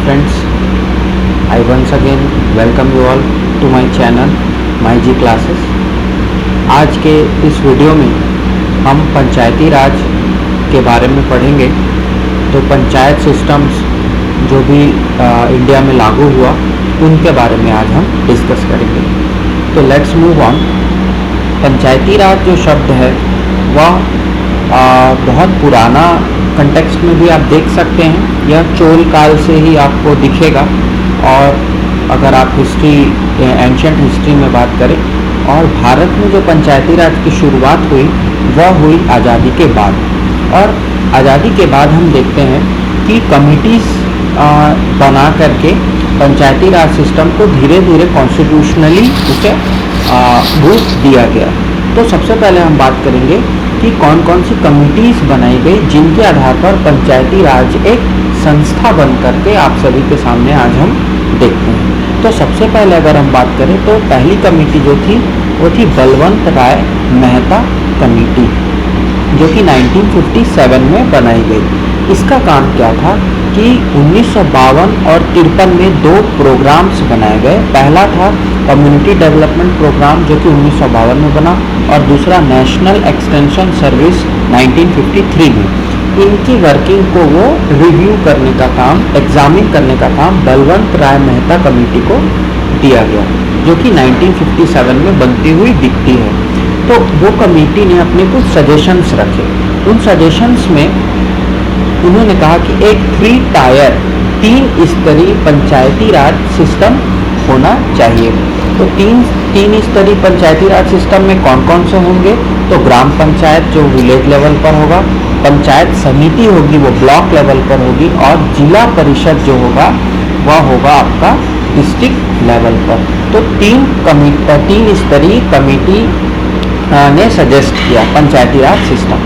friends, I once again welcome you all to my channel My G Classes। आज के इस video में हम पंचायती राज के बारे में पढ़ेंगे। तो पंचायत सिस्टम्स जो भी इंडिया में लागू हुआ उनके बारे में आज हम डिस्कस करेंगे। तो लेट्स मूव ऑन। पंचायती राज जो शब्द है वह बहुत पुराना कंटेक्स्ट में भी आप देख सकते हैं। यह चोल काल से ही आपको दिखेगा। और अगर आप हिस्ट्री एंशिएंट हिस्ट्री में बात करें, और भारत में जो पंचायती राज की शुरुआत हुई वह हुई आज़ादी के बाद। और आज़ादी के बाद हम देखते हैं कि कमिटीज़ बना करके पंचायती राज सिस्टम को धीरे धीरे कॉन्स्टिट्यूशनली उसे रूप दिया गया। तो सबसे पहले हम बात करेंगे कि कौन कौन सी कमिटीज़ बनाई गई जिनके आधार पर पंचायती राज एक संस्था बन करके आप सभी के सामने आज हम देखते हैं। तो सबसे पहले अगर हम बात करें तो पहली कमेटी जो थी वो थी बलवंत राय मेहता कमेटी, जो कि 1957 में बनाई गई। इसका काम क्या था कि 1952 और 53 में दो प्रोग्राम्स बनाए गए। पहला था कम्युनिटी डेवलपमेंट प्रोग्राम जो कि 1952 में बना, और दूसरा नेशनल एक्सटेंशन सर्विस 1953 में। इनकी वर्किंग को वो रिव्यू करने का काम, एग्जामिन करने का काम बलवंत राय मेहता कमेटी को दिया गया, जो कि 1957 में बनती हुई दिखती है। तो वो कमेटी ने अपने कुछ सजेशंस रखे। उन सजेशंस में उन्होंने कहा कि एक 3 स्तरीय पंचायती राज सिस्टम होना चाहिए। तो तीन स्तरीय पंचायती राज सिस्टम में कौन कौन से होंगे? तो ग्राम पंचायत जो विलेज लेवल पर होगा, पंचायत समिति होगी वो ब्लॉक लेवल पर होगी, और जिला परिषद जो होगा वह होगा आपका डिस्ट्रिक्ट लेवल पर। तो तीन स्तरीय कमेटी ने सजेस्ट किया पंचायती राज सिस्टम।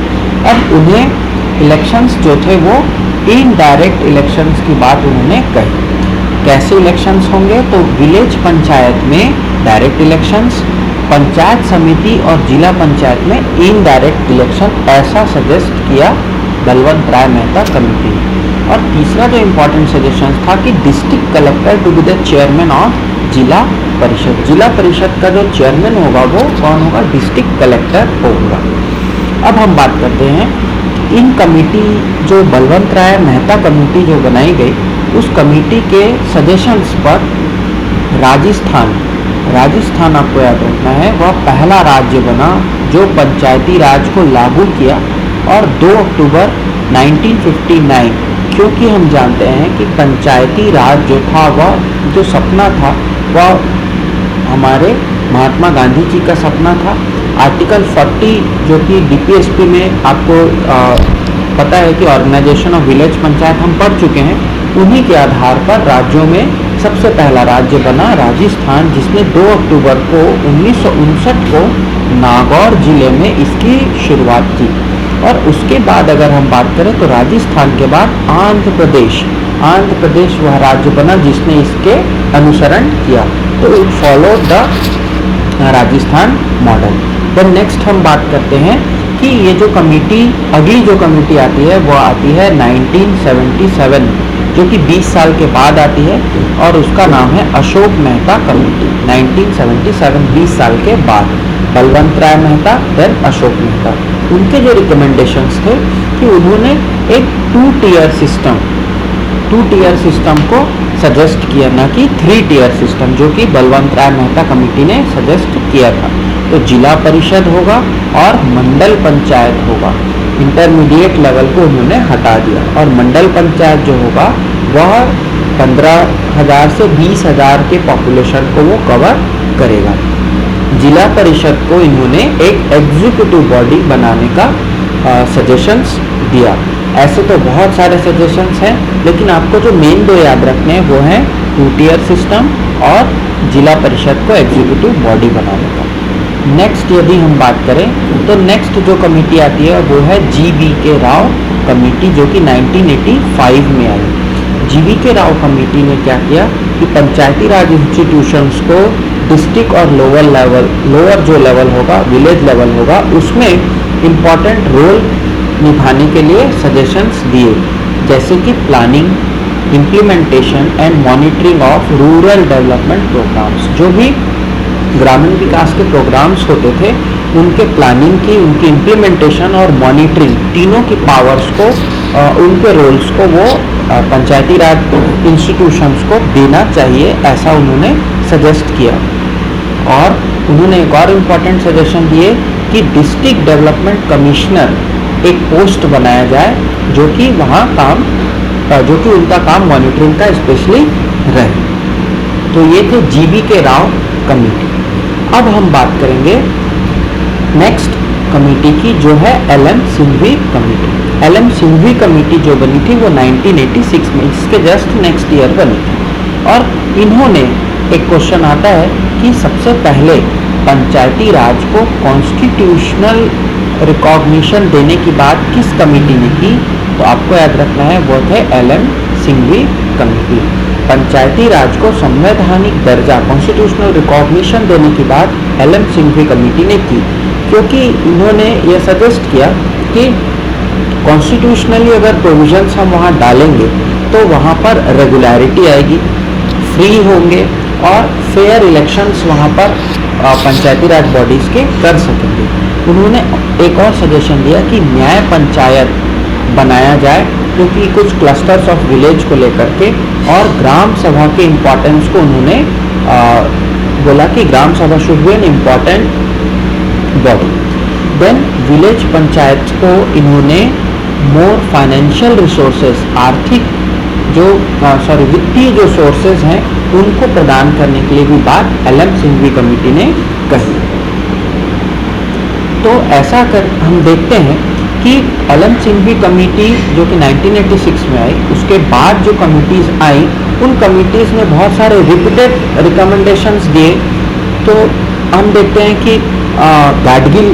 अब उन्हें इलेक्शंस जो थे वो इनडायरेक्ट इलेक्शंस की बात उन्होंने कही। कैसे इलेक्शंस होंगे? तो विलेज पंचायत में डायरेक्ट इलेक्शंस, पंचायत समिति और जिला पंचायत में इनडायरेक्ट इलेक्शन, ऐसा सजेस्ट किया बलवंत राय मेहता कमेटी ने। और तीसरा जो इम्पोर्टेंट सजेशन था कि district collector to be the chairman of जिला परिषद। जिला परिषद का जो चेयरमैन होगा वो कौन होगा? डिस्ट्रिक्ट कलेक्टर होगा। अब हम बात करते हैं इन कमेटी जो बलवंत राय मेहता कमेटी जो बनाई गई, उस कमेटी के सजेशंस पर राजस्थान आपको याद रखना है, वह पहला राज्य बना जो पंचायती राज को लागू किया। और 2 अक्टूबर 1959, क्योंकि हम जानते हैं कि पंचायती राज जो था वह जो सपना था वह हमारे महात्मा गांधी जी का सपना था। आर्टिकल 40 जो कि DPSP में आपको पता है कि ऑर्गेनाइजेशन ऑफ विलेज पंचायत हम पढ़ चुके हैं, उन्हीं के आधार पर राज्यों में सबसे पहला राज्य बना राजस्थान, जिसने 2 अक्टूबर को 1959 को नागौर जिले में इसकी शुरुआत की। और उसके बाद अगर हम बात करें तो राजस्थान के बाद आंध्र प्रदेश वह राज्य बना जिसने इसके अनुसरण किया। तो it follow the Rajasthan model. Then next हम बात करते हैं कि ये जो कमेटी, अगली जो कमेटी आती है वो आती है 1977, जो कि 20 साल के बाद आती है, और उसका नाम है अशोक मेहता कमेटी। 1977, 20 साल के बाद बलवंत राय मेहता, देन अशोक मेहता। उनके जो रिकमेंडेशंस थे कि उन्होंने एक 2 टीयर सिस्टम को सजेस्ट किया, ना कि 3 टीयर सिस्टम जो कि बलवंत राय मेहता कमेटी ने सजेस्ट किया था। तो जिला परिषद होगा और मंडल पंचायत होगा। इंटरमीडिएट लेवल को उन्होंने हटा दिया, और मंडल पंचायत जो होगा वह 15,000 से 20,000 के पॉपुलेशन को वो कवर करेगा। जिला परिषद को इन्होंने एक एग्जीक्यूटिव बॉडी बनाने का सजेशंस दिया। ऐसे तो बहुत सारे सजेशंस हैं, लेकिन आपको जो मेन 2 याद रखने हैं वो हैं 2 टीयर सिस्टम और जिला परिषद को एग्जीक्यूटिव बॉडी बनाने का। नेक्स्ट यदि हम बात करें तो नेक्स्ट जो कमेटी आती है वो है GVK राव कमेटी, जो कि 1985 में आई। GVK राव कमेटी ने क्या किया कि पंचायती राज इंस्टीट्यूशंस को डिस्ट्रिक्ट और लोअर जो लेवल होगा, विलेज लेवल होगा, उसमें इम्पॉर्टेंट रोल निभाने के लिए सजेशंस दिए, जैसे कि planning, implementation and monitoring of rural development programmes. जो भी ग्रामीण विकास के प्रोग्राम्स होते थे उनके प्लानिंग की, उनकी इम्प्लीमेंटेशन और मॉनिटरिंग, तीनों की पावर्स को, उनके रोल्स को वो पंचायती राज इंस्टीट्यूशंस को देना चाहिए, ऐसा उन्होंने सजेस्ट किया। और उन्होंने एक और इम्पॉर्टेंट सजेशन दिए कि डिस्ट्रिक्ट डेवलपमेंट कमिश्नर एक पोस्ट बनाया जाए जो कि वहाँ काम, जो कि उनका काम मॉनिटरिंग का स्पेशली रहे। तो ये थे GV.K. राव कमेटी। अब हम बात करेंगे नेक्स्ट कमेटी की, जो है LM Singhvi committee. LM Singhvi committee जो बनी थी वो 1986 में, इसके जस्ट नेक्स्ट ईयर बनी थी। और इन्होंने, एक क्वेश्चन आता है कि सबसे पहले पंचायती राज को कॉन्स्टिट्यूशनल रिकॉग्निशन देने की बात किस कमेटी ने की? तो आपको याद रखना है वो थे LM सिंघवी कमेटी। पंचायती राज को संवैधानिक दर्जा, कॉन्स्टिट्यूशनल रिकॉग्निशन देने की बात LM सिंघवी कमेटी ने की, क्योंकि इन्होंने ये सजेस्ट किया कि कॉन्स्टिट्यूशनली अगर प्रोविजंस हम वहाँ डालेंगे तो वहाँ पर रेगुलरिटी आएगी, फ्री होंगे और फेयर इलेक्शंस वहाँ पर पंचायती राज बॉडीज़ के कर सकेंगे। उन्होंने एक और सजेशन दिया कि न्याय पंचायत बनाया जाए, क्योंकि कुछ क्लस्टर्स ऑफ विलेज को लेकर के, और ग्राम सभा के इम्पोर्टेंस को उन्होंने बोला कि ग्राम सभा should be an important body. Then village panchayat को इन्होंने मोर फाइनेंशियल रिसोर्सेज, आर्थिक जो वित्तीय जो सोर्सेज हैं उनको प्रदान करने के लिए भी बात LM सिंघवी कमेटी ने कही। तो ऐसा कर हम देखते हैं कि LM सिंघवी कमेटी जो कि 1986 में आई, उसके बाद जो कमिटीज़ आई उन कमिटीज़ ने बहुत सारे रिपीटेड रिकमेंडेशंस दिए। तो हम देखते हैं कि गाडगिल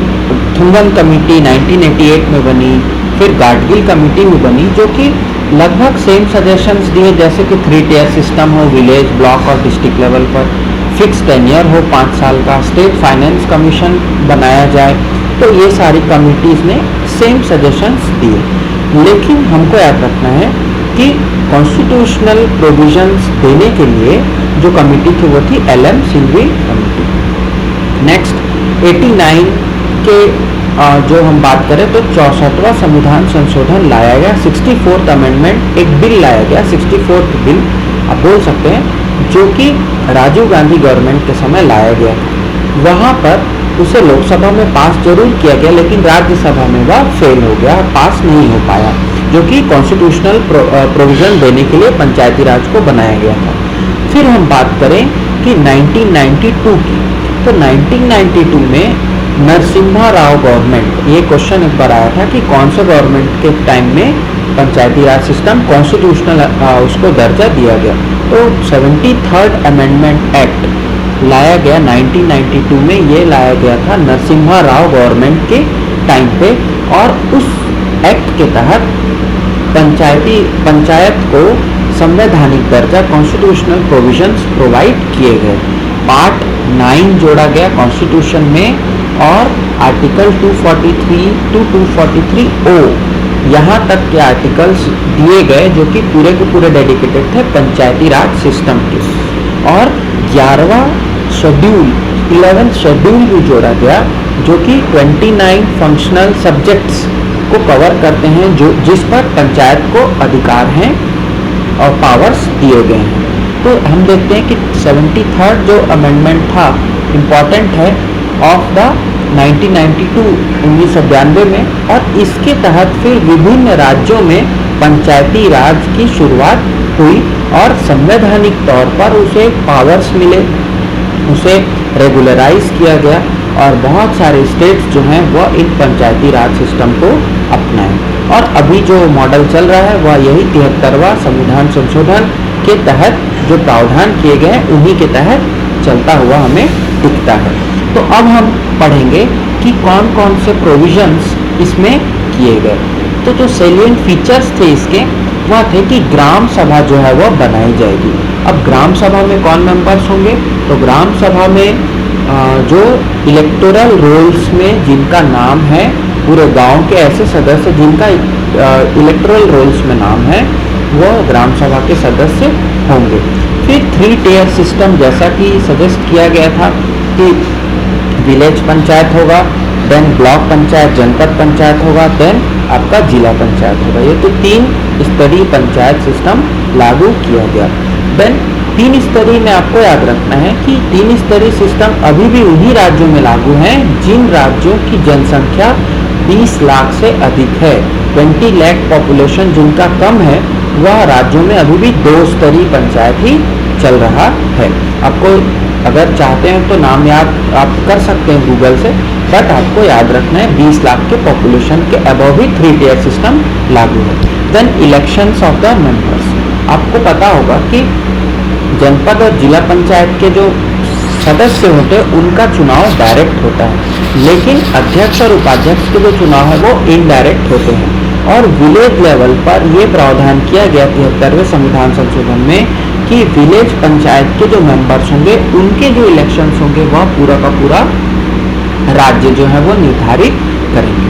थुंगन कमेटी 1988 में बनी, फिर गाडगिल कमेटी भी बनी, जो कि लगभग सेम सजेशंस दिए, जैसे कि 3 टियर सिस्टम हो विलेज, ब्लॉक और डिस्ट्रिक्ट लेवल पर, फिक्स टेन्योर हो 5 साल का, स्टेट फाइनेंस कमीशन बनाया जाए। तो ये सारी कमिटीज़ ने सेम सजेशंस दिए। लेकिन हमको याद रखना है कि कॉन्स्टिट्यूशनल प्रोविजंस देने के लिए जो कमेटी थी वो थी LM सिंघवी कमेटी। नेक्स्ट 89 के जो हम बात करें तो 64वां संविधान संशोधन लाया गया, 64th अमेंडमेंट, एक बिल लाया गया, 64th बिल आप बोल सकते हैं, जो कि राजीव गांधी गवर्नमेंट के समय लाया गया। वहाँ पर उसे लोकसभा में पास जरूर किया गया, लेकिन राज्यसभा में वह फेल हो गया, पास नहीं हो पाया, जो कि कॉन्स्टिट्यूशनल प्रोविजन देने के लिए पंचायती राज को बनाया गया था। फिर हम बात करें कि 1992 की, तो 1992 में नरसिम्हा राव गवर्नमेंट, ये क्वेश्चन एक बार आया था कि कौन से गवर्नमेंट के टाइम में पंचायती राज सिस्टम कॉन्स्टिट्यूशनल उसको दर्जा दिया गया। तो 73rd अमेंडमेंट एक्ट लाया गया 1992 में, ये लाया गया था नरसिम्हा राव गवर्नमेंट के टाइम पे, और उस एक्ट के तहत पंचायत को संवैधानिक दर्जा, कॉन्स्टिट्यूशनल प्रोविजंस प्रोवाइड किए गए। पार्ट 9 जोड़ा गया कॉन्स्टिट्यूशन में, और आर्टिकल 243 टू 243O यहाँ तक के आर्टिकल्स दिए गए, जो कि पूरे के पूरे डेडिकेटेड थे पंचायती राज सिस्टम के। और 11वां शेड्यूल, 11th शेड्यूल भी जोड़ा गया, जो कि 29 फंक्शनल सब्जेक्ट्स को कवर करते हैं, जो जिस पर पंचायत को अधिकार हैं और पावर्स दिए गए हैं। तो हम देखते हैं कि 73rd जो अमेंडमेंट था इम्पॉर्टेंट है ऑफ द 1992 में, और इसके तहत फिर विभिन्न राज्यों में पंचायती राज की शुरुआत हुई और संवैधानिक तौर पर उसे पावर्स मिले, उसे रेगुलराइज किया गया, और बहुत सारे स्टेट्स जो हैं वह इन पंचायती राज सिस्टम को अपनाएं। और अभी जो मॉडल चल रहा है वह यही 73वां संविधान संशोधन के तहत जो प्रावधान किए गए हैं उन्हीं के तहत चलता हुआ हमें दिखता है। तो अब हम पढ़ेंगे कि कौन कौन से प्रोविजंस इसमें किए गए। तो जो सेलिएंट फीचर्स थे इसके वह थे कि ग्राम सभा जो है वह बनाई जाएगी। अब ग्राम सभा में कौन मेंबर्स होंगे? तो ग्राम सभा में जो इलेक्टोरल रोल्स में जिनका नाम है, पूरे गांव के ऐसे सदस्य जिनका इलेक्टोरल रोल्स में नाम है, वह ग्राम सभा के सदस्य होंगे। फिर 3 टियर सिस्टम, जैसा कि सजेस्ट किया गया था कि विलेज पंचायत होगा, देन ब्लॉक पंचायत, जनपद पंचायत होगा, देन आपका जिला पंचायत होगा। ये तो 3 स्तरीय पंचायत सिस्टम लागू किया गया। देन 3 स्तरीय में आपको याद रखना है कि 3 स्तरीय सिस्टम अभी भी उन्हीं राज्यों में लागू हैं जिन राज्यों की जनसंख्या 20 लाख से अधिक है। 20 लाख पॉपुलेशन जिनका कम है, वह राज्यों में अभी भी 2 स्तरीय पंचायत ही चल रहा है। आपको अगर चाहते हैं तो नाम याद आप कर सकते हैं गूगल से, बट आपको याद रखना है 20 लाख के पॉपुलेशन के अबव ही 3 टियर सिस्टम लागू है। Then elections of the members, आपको पता होगा कि जनपद और जिला पंचायत के जो सदस्य होते हैं उनका चुनाव डायरेक्ट होता है, लेकिन अध्यक्ष और उपाध्यक्ष के जो चुनाव है वो इनडायरेक्ट होते हैं। और विलेज लेवल पर ये प्रावधान किया गया 73वें संविधान संशोधन में कि विलेज पंचायत के जो मेंबर्स होंगे उनके जो इलेक्शंस होंगे वह पूरा का पूरा राज्य जो है वो निर्धारित करेंगे।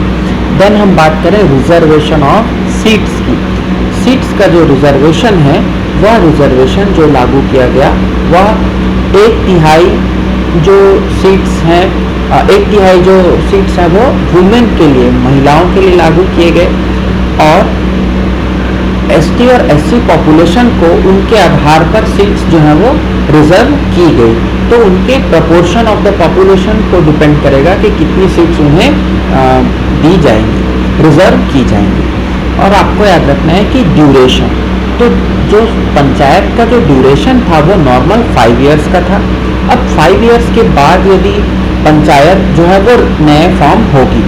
देन हम बात करें रिजर्वेशन ऑफ सीट्स की। सीट्स का जो रिजर्वेशन है, वह रिजर्वेशन जो लागू किया गया वह 1/3 जो सीट्स हैं, 1/3 जो सीट्स हैं वो वुमेन के लिए, महिलाओं के लिए लागू किए गए। और एसटी और एससी पॉपुलेशन को उनके आधार पर सीट्स जो है वो रिजर्व की गई। तो उनके प्रपोर्शन ऑफ द पॉपुलेशन को डिपेंड करेगा कि कितनी सीट्स उन्हें दी जाएंगी, रिजर्व की जाएंगी। और आपको याद रखना है कि ड्यूरेशन, तो जो पंचायत का जो ड्यूरेशन था वो नॉर्मल 5 इयर्स का था। अब 5 इयर्स के बाद यदि पंचायत जो है वो नए फॉर्म होगी,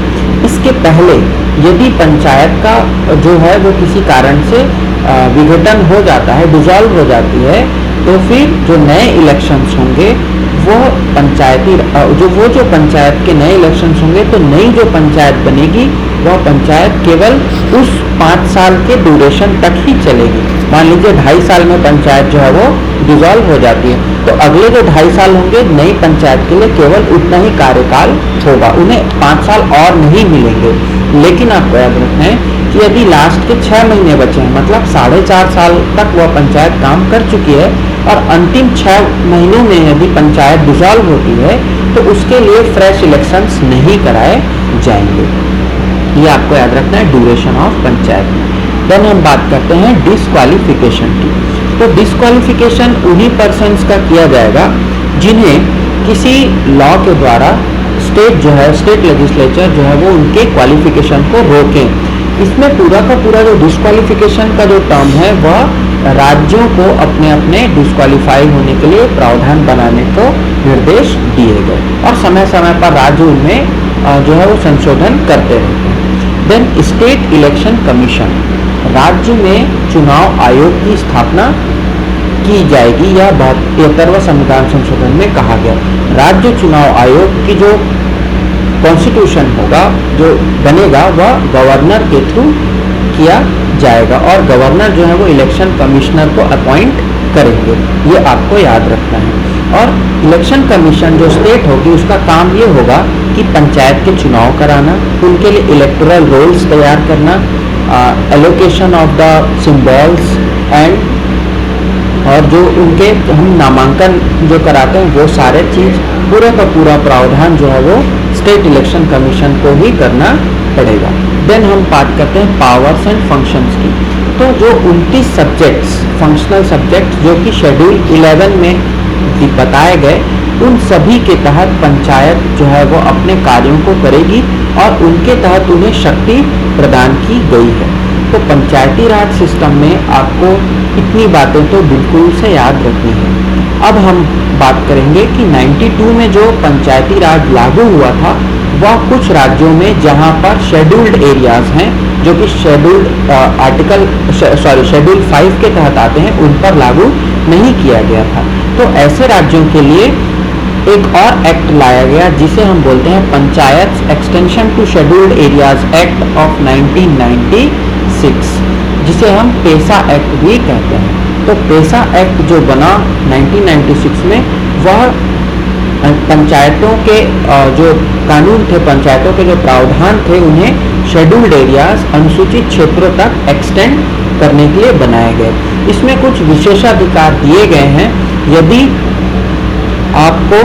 इसके पहले यदि पंचायत का जो है वो किसी कारण से विघटन हो जाता है, डिसॉल्व हो जाती है, तो फिर जो नए इलेक्शंस होंगे वो पंचायती जो पंचायत के नए इलेक्शंस होंगे, तो नई जो पंचायत बनेगी वह पंचायत केवल उस 5 साल के ड्यूरेशन तक ही चलेगी। मान लीजिए 2.5 साल में पंचायत जो है वो डिसॉल्व हो जाती है, तो अगले जो 2.5 साल होंगे नई पंचायत के लिए केवल उतना ही कार्यकाल होगा, उन्हें 5 साल और नहीं मिलेंगे। लेकिन आपको याद रखना है कि यदि लास्ट के 6 महीने बचे हैं, मतलब 4.5 साल तक वह पंचायत काम कर चुकी है और अंतिम 6 महीनों में यदि पंचायत डिसॉल्व होती है तो उसके लिए फ्रेश इलेक्शंस नहीं कराए जाएंगे। ये आपको याद रखना है ड्यूरेशन ऑफ पंचायत में। देन हम बात करते हैं डिस्क्वालिफिकेशन की। तो डिस्क्वालिफिकेशन उन्हीं पर्सन्स का किया जाएगा जिन्हें किसी लॉ के द्वारा स्टेट लेजिस्लेचर जो है वो उनके क्वालिफिकेशन को रोकें। इसमें पूरा का पूरा जो डिस्क्वालिफिकेशन का जो टर्म है वह राज्यों को अपने अपने डिस्क्वालीफाई होने के लिए प्रावधान बनाने को निर्देश दिए गए और समय समय पर राज्य उनमें जो है वो संशोधन करते रहते हैं। देन स्टेट इलेक्शन कमीशन, राज्य में चुनाव आयोग की स्थापना की जाएगी। यह 73वां संविधान संशोधन में कहा गया। राज्य चुनाव आयोग की जो कॉन्स्टिट्यूशन होगा, जो बनेगा, वह गवर्नर के थ्रू किया जाएगा और गवर्नर जो है वो इलेक्शन कमिश्नर को अपॉइंट करेंगे। ये आपको याद रखना है। और इलेक्शन कमीशन जो स्टेट होगी उसका काम ये होगा कि पंचायत के चुनाव कराना, उनके लिए इलेक्टोरल रोल्स तैयार करना, allocation of the symbols and और जो उनके हम नामांकन जो कराते हैं वो सारे चीज़ पूरा का पूरा प्रावधान जो है वो स्टेट इलेक्शन कमीशन को ही करना पड़ेगा। देन हम बात करते हैं पावर्स एंड फंक्शंस की। तो जो 29 सब्जेक्ट्स, फंक्शनल सब्जेक्ट्स जो कि शेड्यूल 11 में बताए गए, उन सभी के तहत पंचायत जो है वो अपने कार्यों को करेगी और उनके तहत उन्हें शक्ति प्रदान की गई है। तो पंचायती राज सिस्टम में आपको इतनी बातें तो बिल्कुल से याद रखनी है। अब हम बात करेंगे कि 92 में जो पंचायती राज लागू हुआ था वह कुछ राज्यों में जहां पर शेड्यूल्ड एरियाज हैं जो कि शेड्यूल 5 के तहत आते हैं, उन पर लागू नहीं किया गया था। तो ऐसे राज्यों के लिए एक और एक्ट लाया गया जिसे हम बोलते हैं panchayat extension to scheduled areas act of 1996, जिसे हम पेसा एक्ट भी कहते हैं। तो पेसा एक्ट जो बना 1996 में, वह पंचायतों के जो कानून थे, पंचायतों के जो प्रावधान थे, उन्हें शेड्यूल्ड एरियाज, अनुसूचित क्षेत्रों तक एक्सटेंड करने के लिए बनाए गए। इसमें कुछ विशेषाधिकार दिए गए हैं। यदि आपको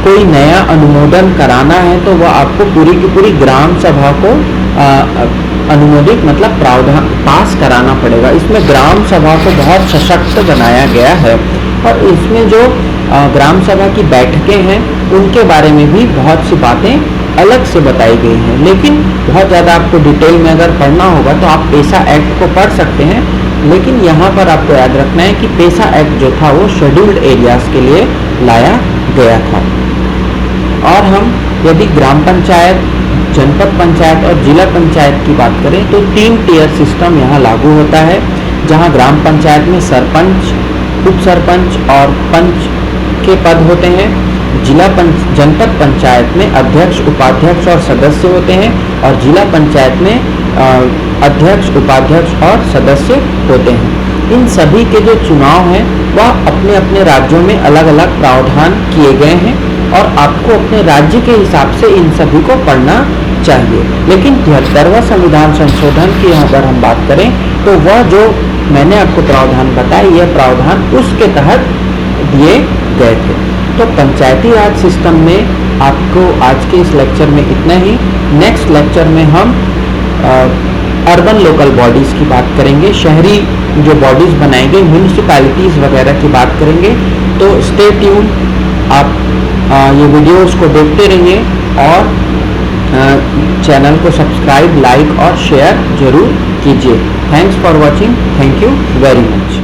कोई नया अनुमोदन कराना है तो वह आपको पूरी की पूरी ग्राम सभा को अनुमोदित मतलब प्रावधान पास कराना पड़ेगा। इसमें ग्राम सभा को बहुत सशक्त बनाया गया है और इसमें जो ग्राम सभा की बैठकें हैं उनके बारे में भी बहुत सी बातें अलग से बताई गई हैं। लेकिन बहुत ज़्यादा आपको डिटेल में अगर पढ़ना होगा तो आप पेसा एक्ट को पढ़ सकते हैं। लेकिन यहाँ पर आपको याद रखना है कि पेसा एक्ट जो था वो शेड्यूल्ड एरियाज के लिए लाया गया था। और हम यदि ग्राम पंचायत, जनपद पंचायत और जिला पंचायत की बात करें तो 3 टियर सिस्टम यहाँ लागू होता है, जहाँ ग्राम पंचायत में सरपंच, उप सरपंच और पंच के पद होते हैं। जनपद पंचायत में अध्यक्ष, उपाध्यक्ष और सदस्य होते हैं और जिला पंचायत में अध्यक्ष, उपाध्यक्ष और सदस्य होते हैं। इन सभी के जो चुनाव हैं वह अपने अपने राज्यों में अलग अलग प्रावधान किए गए हैं और आपको अपने राज्य के हिसाब से इन सभी को पढ़ना चाहिए। लेकिन 73वां संविधान संशोधन की अगर हम बात करें तो वह जो मैंने आपको प्रावधान बताया, यह प्रावधान उसके तहत दिए गए थे। तो पंचायती राज सिस्टम में आपको आज के इस लेक्चर में इतना ही। नेक्स्ट लेक्चर में हम अर्बन लोकल बॉडीज़ की बात करेंगे, शहरी जो बॉडीज़ बनाई गई, म्यूनिसिपैलिटीज़ वगैरह की बात करेंगे। तो स्टे ट्यून, आप ये वीडियोस को देखते रहिए और चैनल को सब्सक्राइब, लाइक और शेयर जरूर कीजिए। Thanks for watching. Thank you very much.